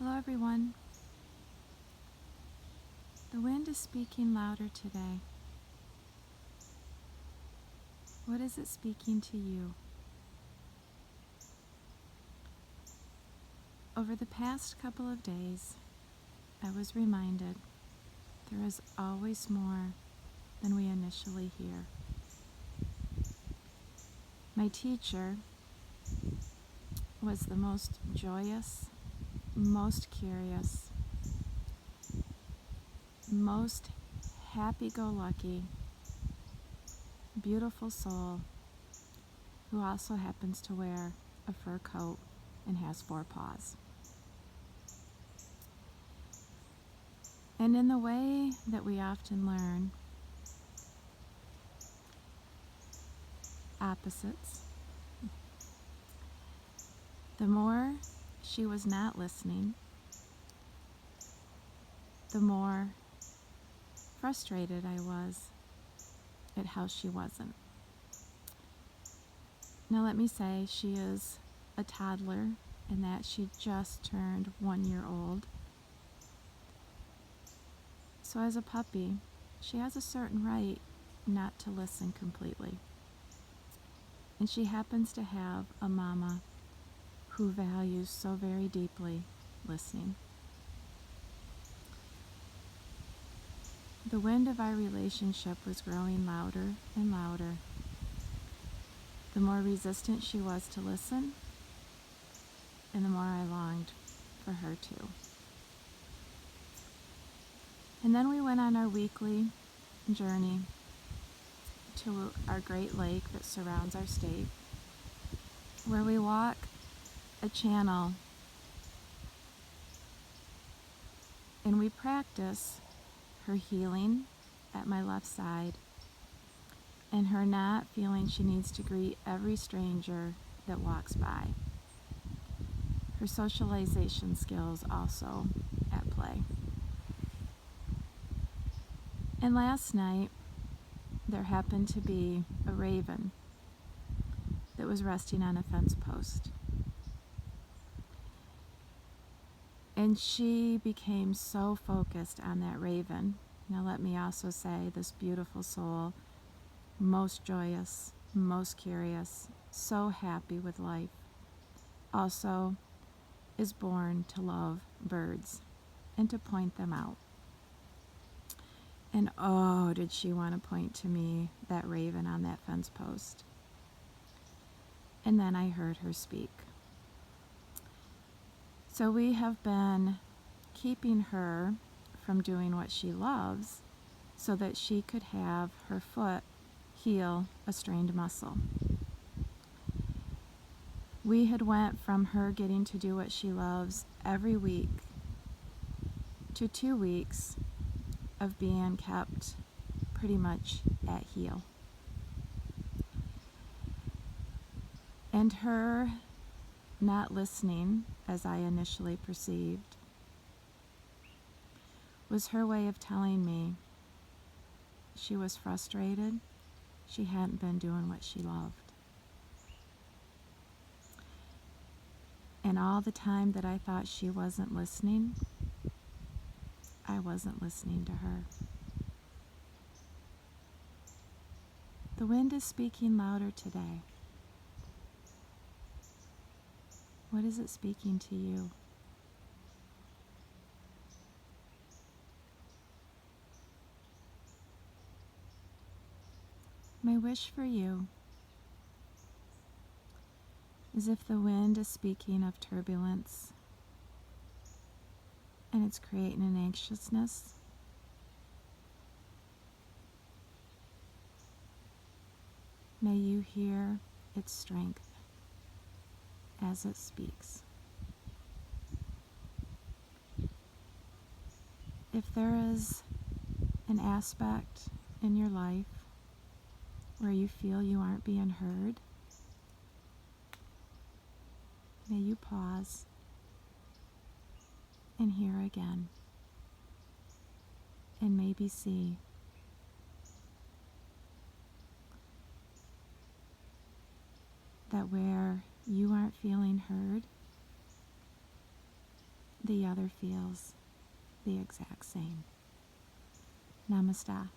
Hello, everyone. The wind is speaking louder today. What is it speaking to you? Over the past couple of days, I was reminded there is always more than we initially hear. My teacher was the most joyous, most curious, most happy-go-lucky, beautiful soul who also happens to wear a fur coat and has 4 paws. And in the way that we often learn opposites, the more she was not listening, the more frustrated I was at how she wasn't. Now let me say she is a toddler and that she just turned 1 year old. So as a puppy, she has a certain right not to listen completely. And she happens to have a mama who values so very deeply listening. The wind of our relationship was growing louder and louder. The more resistant she was to listen, and the more I longed for her to. And then we went on our weekly journey to our Great Lake that surrounds our state, where we walk a channel and we practice her healing at my left side and her not feeling she needs to greet every stranger that walks by. Her socialization skills also at play. And last night, there happened to be a raven that was resting on a fence post. And she became so focused on that raven. Now let me also say, this beautiful soul, most joyous, most curious, so happy with life, also is born to love birds and to point them out. And oh, did she want to point to me, that raven on that fence post. And then I heard her speak. So we have been keeping her from doing what she loves so that she could have her foot heal a strained muscle. We had went from her getting to do what she loves every week to 2 weeks of being kept pretty much at heel. And her not listening, as I initially perceived, was her way of telling me she was frustrated, she hadn't been doing what she loved. And all the time that I thought she wasn't listening, I wasn't listening to her. The wind is speaking louder today. What is it speaking to you? My wish for you is, if the wind is speaking of turbulence and it's creating an anxiousness, may you hear its strength as it speaks. If there is an aspect in your life where you feel you aren't being heard, may you pause and hear again, and maybe see that where you aren't feeling heard, the other feels the exact same. Namaste.